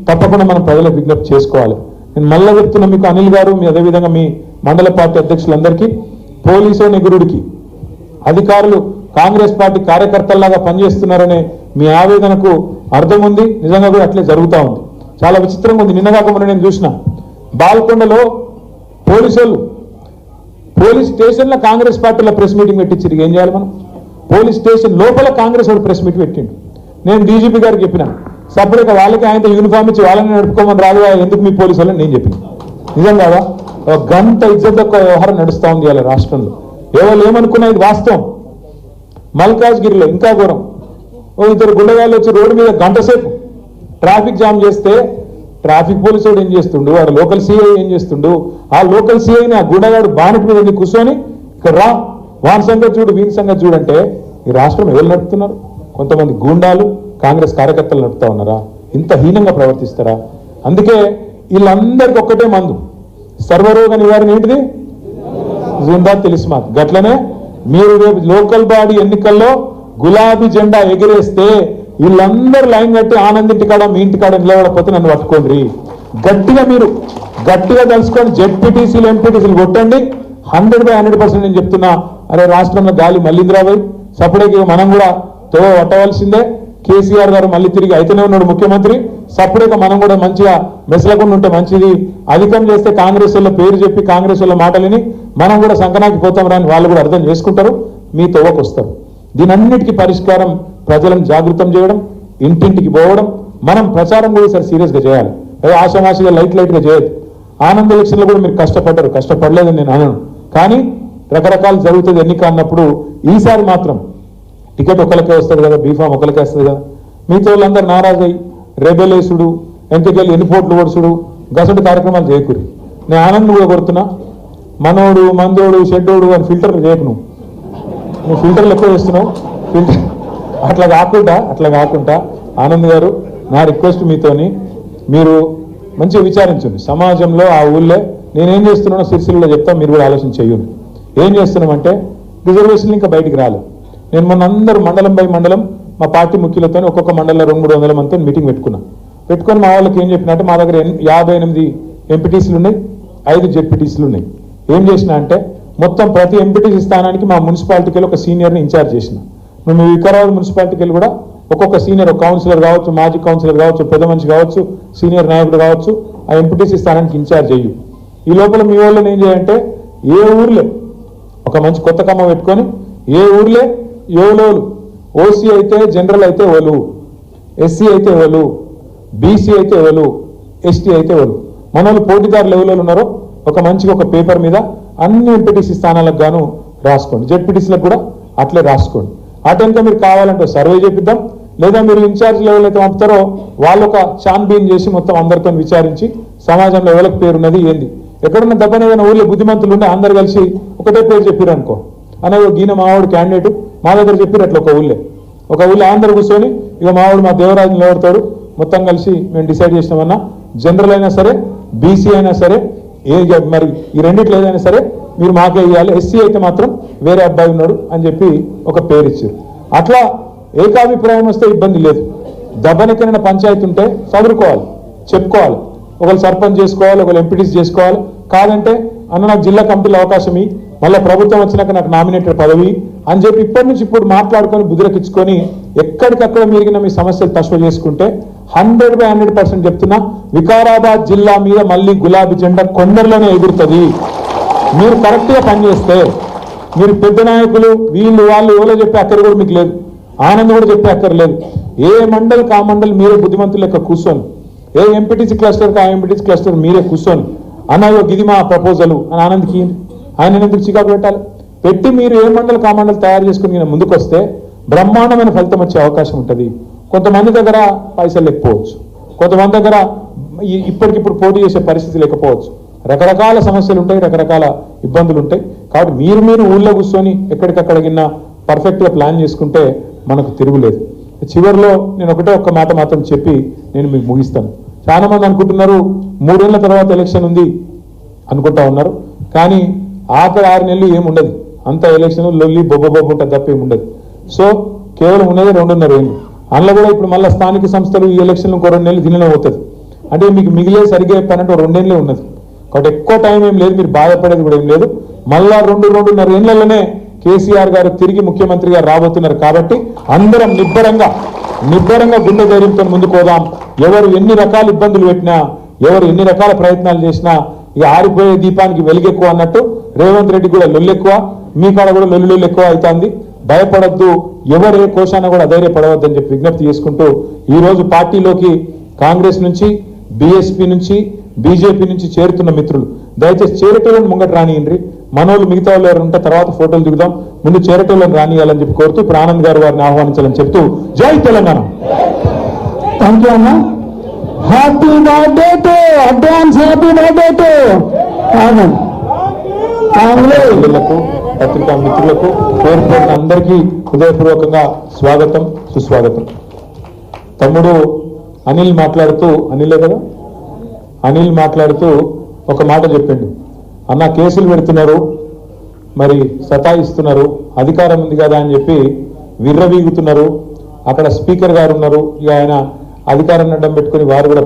తప్పకుండా మనం ప్రజలకు విజ్ఞప్తి చేసుకోవాలి. నేను మళ్ళీ చెప్తున్నా మీకు అనిల్ గారు, మీ అదేవిధంగా మీ మండల పార్టీ అధ్యక్షులందరికీ, పోలీసు నిగురుడికి అధికారులు కాంగ్రెస్ పార్టీ కార్యకర్తల్లాగా పనిచేస్తున్నారనే మీ ఆవేదనకు అర్థం ఉంది. నిజంగా కూడా అట్లే జరుగుతూ ఉంది. చాలా విచిత్రంగా ఉంది. నిన్నగాకుండా నేను చూసిన బాల్కొండలో పోలీస్ స్టేషన్లో కాంగ్రెస్ పార్టీలో ప్రెస్ మీటింగ్ పెట్టించి ఏం చేయాలి మనం? పోలీస్ స్టేషన్ లోపల కాంగ్రెస్ వాడు ప్రెస్ మీట్ పెట్టిండు. నేను డీజీపీ గారికి చెప్పిన, సపరేట్గా వాళ్ళకి ఆయన యూనిఫామ్ ఇచ్చి వాళ్ళని నడుపుకోమని రాదు, ఎందుకు మీ పోలీసు వాళ్ళని నేను చెప్పిన. నిజం కాదా? ఒక గంట ఇజ్జత్ యొక్క వ్యవహారం నడుస్తూ ఉంది ఇలా రాష్ట్రంలో. ఎవరు ఏమనుకున్నా ఇది వాస్తవం. మల్కాజ్గిరిలో ఇంకా ఘోరం. ఇద్దరు గుండెగాళ్ళు వచ్చి రోడ్డు మీద గంట సేపు ట్రాఫిక్ జామ్ చేస్తే ట్రాఫిక్ పోలీసు వాడు ఏం చేస్తుండు, వాడు లోకల్ సిఐ ఏం చేస్తుండు, ఆ లోకల్ సిఐని ఆ గుండెగాడు బానెట్ మీద కూర్చొని ఇక్కడ రా, వాని సంగతి చూడు, వీని సంగతి చూడంటే ఈ రాష్ట్రం ఎవరు నడుపుతున్నారు? కొంతమంది గూండాలు కాంగ్రెస్ కార్యకర్తలు నడుపుతా ఉన్నారా? ఇంత హీనంగా ప్రవర్తిస్తారా? అందుకే వీళ్ళందరికీ ఒక్కటే మందు, సర్వరోగ నివారణ ఏంటిది? జిందా తెలుసు మాకు. గట్లనే మీరు రేపు లోకల్ బాడీ ఎన్నికల్లో గులాబీ జెండా ఎగిరేస్తే వీళ్ళందరూ లైన్ కట్టి ఆనందింటికాడ మీ ఇంటికాడ నిలబడకపోతే నన్ను పట్టుకోండి. మీరు గట్టిగా తెలుసుకొని జెడ్పీటీసీలు ఎంపీటీసీలు కొట్టండి. 100% నేను చెప్తున్నా. అరే రాష్ట్రంలో గాలి మళ్ళీంద్రాబాయ్ సపరేట్గా మనం కూడా తోవ పట్టవలసిందే. కేసీఆర్ గారు మళ్ళీ తిరిగి అయితేనే ఉన్నాడు ముఖ్యమంత్రి. సపరేట్గా మనం కూడా మంచిగా మెసలకుండా ఉంటే మంచిది. అధికం చేస్తే కాంగ్రెస్ వాళ్ళ పేరు చెప్పి కాంగ్రెస్ వాళ్ళ మాటలని మనం కూడా సంకనాకి పోతాం రాని వాళ్ళు కూడా అర్థం చేసుకుంటారు, మీ తోవకు వస్తారు. దీనన్నిటికీ పరిష్కారం ప్రజలను జాగృతం చేయడం, ఇంటింటికి పోవడం, మనం ప్రచారం కూడా సరే సీరియస్గా చేయాలి. ఆశామాషిగా లైట్గా చేయదు. ఆనంద ఎలక్షన్లో కూడా మీరు కష్టపడలేదని నేను అనను. కానీ రకరకాలు జరుగుతుంది ఎన్నిక అన్నప్పుడు ఈసారి మాత్రం టికెట్ ఒకరికే వస్తుంది కదా, బీఫామ్ ఒకరికే వస్తుంది కదా. మిగతా వాళ్ళందరూ నారాజయ్యి రెబెలేసుడు, ఎంతకెళ్ళి ఎన్నిపోట్లు కొడుచుడు, గసటి కార్యక్రమాలు చేయకూరి. నేను ఆనంద్ కూడా కొడుతున్నా. మనోడు మందోడు షెడ్డోడు అని ఫిల్టర్ చేయకు. నువ్వు ఫిల్టర్లు ఎక్కువ చేస్తున్నావు. అట్లా కాకుండా ఆనంద్ గారు, నా రిక్వెస్ట్ మీతోని మీరు మంచిగా విచారించండి. సమాజంలో ఆ ఊళ్ళో నేనేం చేస్తున్నానో సిరిసిల్లలో చెప్తా, మీరు కూడా ఆలోచన చేయండి. ఏం చేస్తున్నామంటే రిజర్వేషన్లు ఇంకా బయటికి రాలేదు. నేను మొన్న అందరూ మండలం బై మండలం మా పార్టీ ముఖ్యులతో ఒక్కొక్క మండలంలో 200-300 మందితో మీటింగ్ పెట్టుకొని మా వాళ్ళకి ఏం చెప్పినట్టే మా దగ్గర 58 ఎంపీటీసీలు ఉన్నాయి, 5 జెడ్పీటీసీలు ఉన్నాయి. ఏం చేసినా అంటే మొత్తం ప్రతి ఎంపీటీసీ స్థానానికి మా మున్సిపాలిటీకి వెళ్ళి ఒక సీనియర్ని ఇన్ఛార్జ్ చేసిన. మేము వికారాబాద్ మున్సిపాలిటీకి వెళ్ళి కూడా ఒక్కొక్క సీనియర్, ఒక కౌన్సిలర్ కావచ్చు, మాజీ కౌన్సిలర్ కావచ్చు, పెద్ద మనిషి కావచ్చు, సీనియర్ నాయకుడు కావచ్చు, ఆ ఎంపీటీసీ స్థానానికి ఇన్ఛార్జ్ అయ్యి ఈ లోపల మీ వాళ్ళని ఏం చేయాలంటే ఏ ఊర్లే ఒక మంచి కొత్త కమ్మ పెట్టుకొని ఏ ఊర్లే ఎవలోలు ఓసీ అయితే జనరల్ అయితే ఎవరు, ఎస్సీ అయితే ఎవరు, బీసీ అయితే ఎవరు, ఎస్టీ అయితే ఎవరు, మన వాళ్ళు పోటీదారులు ఎవరు ఉన్నారో ఒక మంచిగా ఒక పేపర్ మీద అన్ని ఎంపీటీసీ స్థానాలకు గాను రాసుకోండి. జెడ్పీటీసీలకు కూడా అట్లే రాసుకోండి. అటెంక మీరు కావాలంటే సర్వే చేపిద్దాం, లేదా మీరు ఇన్ఛార్జ్ లెవెల్ అయితే పంపుతారో వాళ్ళు ఒక చాన్బీన్ చేసి మొత్తం అందరితో విచారించి సమాజంలో ఎవరికి పేరున్నది ఏంది, ఎక్కడున్న దెబ్బనేదైనా ఊళ్ళో బుద్ధిమంతులు ఉంటే అందరు కలిసి ఒకటే పేరు చెప్పారు అనుకో, అనేది గీన మావాడు క్యాండిడేట్ మా దగ్గర చెప్పారు. అట్లా ఒక ఊళ్ళో అందరు కూర్చొని ఇక మావాడు మా దేవరాజు నిలబడతాడు, మొత్తం కలిసి మేము డిసైడ్ చేసినామన్నా జనరల్ అయినా సరే బీసీ అయినా సరే మరి ఈ రెండిట్లో ఏదైనా సరే మీరు మాకే ఇవ్వాలి, ఎస్సీ అయితే మాత్రం వేరే అబ్బాయి ఉన్నాడు అని చెప్పి ఒక పేరు ఇచ్చారు. అట్లా ఏకాభిప్రాయం వస్తే ఇబ్బంది లేదు. దెబ్బనెక్కనైనా పంచాయతీ ఉంటే చదువుకోవాలి, చెప్పుకోవాలి. ఒకరు సర్పంచ్ చేసుకోవాలి, ఒకరు ఎంపీటీసీ చేసుకోవాలి. కాదంటే అన్న నాకు జిల్లా కమిటీలో అవకాశం ఇవి, మళ్ళీ ప్రభుత్వం వచ్చినాక నాకు నామినేటెడ్ పదవి అని చెప్పి ఇప్పటి నుంచి ఇప్పుడు మాట్లాడుకొని బుదిరకిచ్చుకొని ఎక్కడికక్కడ మీరిగిన మీ సమస్యలు తశ్వ చేసుకుంటే 100% చెప్తున్నా వికారాబాద్ జిల్లా మీద మళ్ళీ గులాబీ జెండా కొందరిలోనే ఎగురుతుంది. మీరు కరెక్ట్గా పనిచేస్తే, మీరు పెద్ద నాయకులు వీళ్ళు వాళ్ళు ఎవరో చెప్పే అక్కర కూడా మీకు లేదు, ఆనంద్ కూడా చెప్పే అక్కర్లేదు. ఏ మండలికి ఆ మండలి మీరే బుద్ధిమంతులు లెక్క కూర్చొని, ఏ ఎంపీటీసీ క్లస్టర్కి ఆ ఎంపీటీసీ క్లస్టర్ మీరే కూర్చొని అన్నయ్యో గిది మా ప్రపోజలు అని ఆనంద్కి ఆయన ఎందుకు చికాకు పెట్టి మీరు ఏ మండలికి ఆ మండలి తయారు చేసుకుని ముందుకు వస్తే బ్రహ్మాండమైన ఫలితం వచ్చే అవకాశం ఉంటుంది. కొంతమంది దగ్గర పైసలు లేకపోవచ్చు, కొంతమంది దగ్గర ఇప్పటికిప్పుడు పోటీ చేసే పరిస్థితి లేకపోవచ్చు, రకరకాల సమస్యలు ఉంటాయి, రకరకాల ఇబ్బందులు ఉంటాయి. కాబట్టి మీరు ఊళ్ళో కూర్చొని ఎక్కడికక్కడ గిన్నా పర్ఫెక్ట్గా ప్లాన్ చేసుకుంటే మనకు తిరుగులేదు. చివరిలో నేను ఒక్క మాట మాత్రం చెప్పి నేను మీకు ముగిస్తాను. చాలా మంది అనుకుంటున్నారు 3 ఏళ్ల తర్వాత ఎలక్షన్ ఉంది అనుకుంటా ఉన్నారు, కానీ ఆఖరి 6 నెలలు ఏముండదు, అంత ఎలక్షన్ లొల్లి బొబ్బ ఉంటుంది తప్ప ఏముండదు. సో కేవలం ఉన్నది 2.5 ఏళ్ళు. అందులో కూడా ఇప్పుడు మళ్ళీ స్థానిక సంస్థలు ఈ ఎలక్షన్లు ఇంకో 2 నెలలు దీనిలో అవుతుంది. అంటే మీకు మిగిలే సరిగ్గా చెప్పానంటే 2 నెలలే ఉన్నది. కాబట్టి ఎక్కువ టైం ఏం లేదు, మీరు బాధపడేది కూడా ఏం లేదు. మళ్ళా 2-2.5 ఏళ్లలోనే కేసీఆర్ గారు తిరిగి ముఖ్యమంత్రిగా రాబోతున్నారు. కాబట్టి అందరం నిబ్బరంగా గుండె ధైర్యంతో ముందుకు పోదాం. ఎవరు ఎన్ని రకాల ఇబ్బందులు పెట్టినా, ఎవరు ఎన్ని రకాల ప్రయత్నాలు చేసినా ఈ ఆరిపోయే దీపానికి వెలుగెక్కువ అన్నట్టు రేవంత్ రెడ్డి కూడా లొల్లెక్కువ, మీ కాడ కూడా లొల్లు ఎక్కువ అవుతుంది. భయపడద్దు, ఎవరు ఏ కోశాన కూడా అధైర్యపడవద్దని చెప్పి విజ్ఞప్తి చేసుకుంటూ ఈ రోజు పార్టీలోకి కాంగ్రెస్ నుంచి, బీఎస్పీ నుంచి, బీజేపీ నుంచి చేరుతున్న మిత్రులు దయచేసి చేరేటోళ్ళని ముంగట రానియండి. మనోళ్ళు మిగతా వాళ్ళు ఎవరు ఉంటే తర్వాత ఫోటోలు దిగుదాం, ముందు చేరేటోళ్ళని రానియాలని చెప్పి కోరుతూ ఇప్పుడు ఆనంద్ గారు వారిని ఆహ్వానించాలని చెప్తూ జై తెలంగాణ. థ్యాంక్ యూ అన్న. Happy birthday to advance, happy birthday to Anand. పిల్లలకు, పత్రికా మిత్రులకు పేరు పేరున అందరికీ హృదయపూర్వకంగా స్వాగతం, సుస్వాగతం. తమ్ముడు అనిల్ మాట్లాడుతూ, అనిలే కదా, అనిల్ మాట్లాడుతూ ఒక మాట చెప్పిండు. అన్న కేసులు పెడుతున్నారు, మరి సతాయిస్తున్నారు, అధికారం ఉంది కదా అని చెప్పి విర్రవీగుతున్నారు. అక్కడ స్పీకర్ గారు ఉన్నారు, ఇక ఆయన అధికారాన్ని అడ్డం పెట్టుకుని వారు కూడా